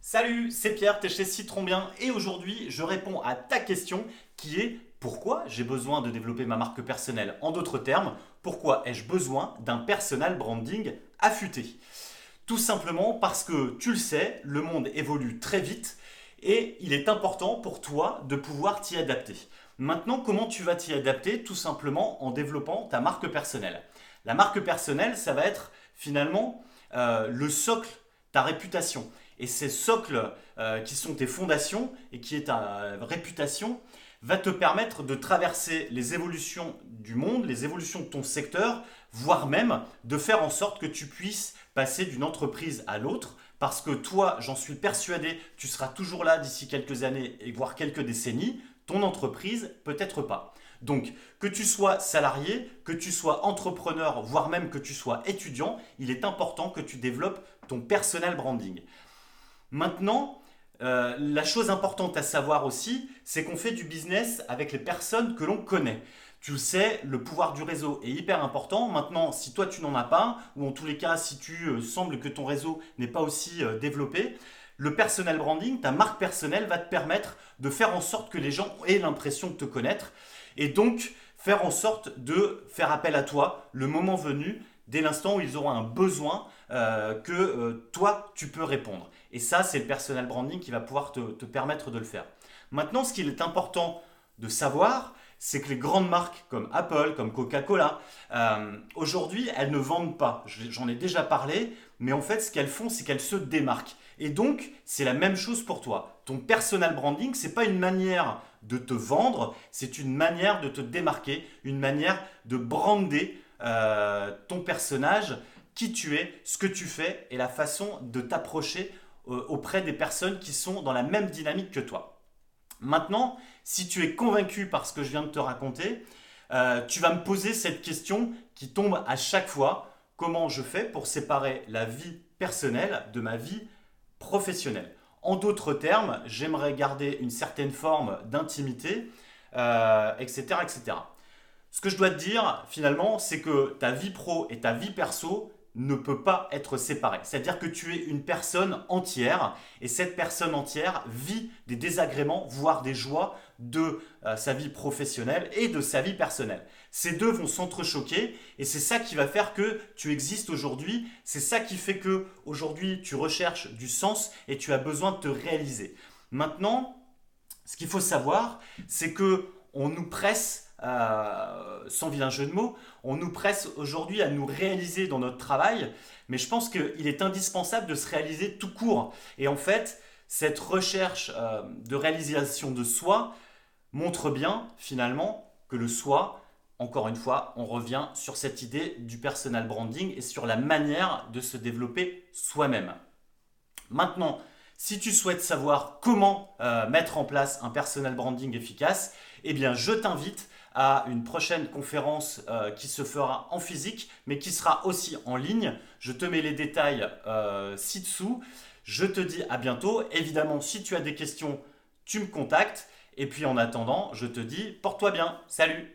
Salut, c'est Pierre, t'es chez Citron Bien et aujourd'hui je réponds à ta question qui est pourquoi j'ai besoin de développer ma marque personnelle? En d'autres termes, pourquoi ai-je besoin d'un personal branding affûté? Tout simplement parce que tu le sais, le monde évolue très vite et il est important pour toi de pouvoir t'y adapter. Maintenant, comment tu vas t'y adapter? Tout simplement en développant ta marque personnelle. La marque personnelle, ça va être finalement le socle, ta réputation. Et ces socles qui sont tes fondations et qui est ta réputation va te permettre de traverser les évolutions du monde, les évolutions de ton secteur, voire même de faire en sorte que tu puisses passer d'une entreprise à l'autre, parce que toi, j'en suis persuadé, tu seras toujours là d'ici quelques années et voire quelques décennies, ton entreprise peut-être pas. Donc, que tu sois salarié, que tu sois entrepreneur, voire même que tu sois étudiant, il est important que tu développes ton personal branding. Maintenant, la chose importante à savoir aussi, c'est qu'on fait du business avec les personnes que l'on connaît. Tu le sais, le pouvoir du réseau est hyper important. Maintenant, si toi tu n'en as pas, ou en tous les cas si tu sembles que ton réseau n'est pas aussi développé, le personal branding, ta marque personnelle va te permettre de faire en sorte que les gens aient l'impression de te connaître et donc faire en sorte de faire appel à toi le moment venu, dès l'instant où ils auront un besoin que toi tu peux répondre. Et ça, c'est le personal branding qui va pouvoir te permettre de le faire. Maintenant, ce qu'il est important de savoir, c'est que les grandes marques comme Apple, comme Coca-Cola, aujourd'hui, elles ne vendent pas. J'en ai déjà parlé, mais en fait, ce qu'elles font, c'est qu'elles se démarquent. Et donc, c'est la même chose pour toi. Ton personal branding, c'est pas une manière de te vendre, c'est une manière de te démarquer, une manière de brander ton personnage, qui tu es, ce que tu fais et la façon de t'approcher auprès des personnes qui sont dans la même dynamique que toi. Maintenant, si tu es convaincu par ce que je viens de te raconter, tu vas me poser cette question qui tombe à chaque fois. Comment je fais pour séparer la vie personnelle de ma vie professionnelle? En d'autres termes, j'aimerais garder une certaine forme d'intimité, etc., etc. Ce que je dois te dire, finalement, c'est que ta vie pro et ta vie perso ne peut pas être séparée. C'est-à-dire que tu es une personne entière et cette personne entière vit des désagréments, voire des joies de sa vie professionnelle et de sa vie personnelle. Ces deux vont s'entrechoquer et c'est ça qui va faire que tu existes aujourd'hui. C'est ça qui fait que aujourd'hui tu recherches du sens et tu as besoin de te réaliser. Maintenant, ce qu'il faut savoir, c'est que on nous presse sans vilain jeu de mots, on nous presse aujourd'hui à nous réaliser dans notre travail, mais je pense qu'il est indispensable de se réaliser tout court. Et en fait, cette recherche de réalisation de soi montre bien finalement que le soi, encore une fois, on revient sur cette idée du personal branding et sur la manière de se développer soi-même. Maintenant, si tu souhaites savoir comment mettre en place un personal branding efficace, eh bien je t'invite à une prochaine conférence qui se fera en physique, mais qui sera aussi en ligne. Je te mets les détails ci-dessous. Je te dis à bientôt. Évidemment, si tu as des questions, tu me contactes. Et puis en attendant, je te dis, porte-toi bien. Salut!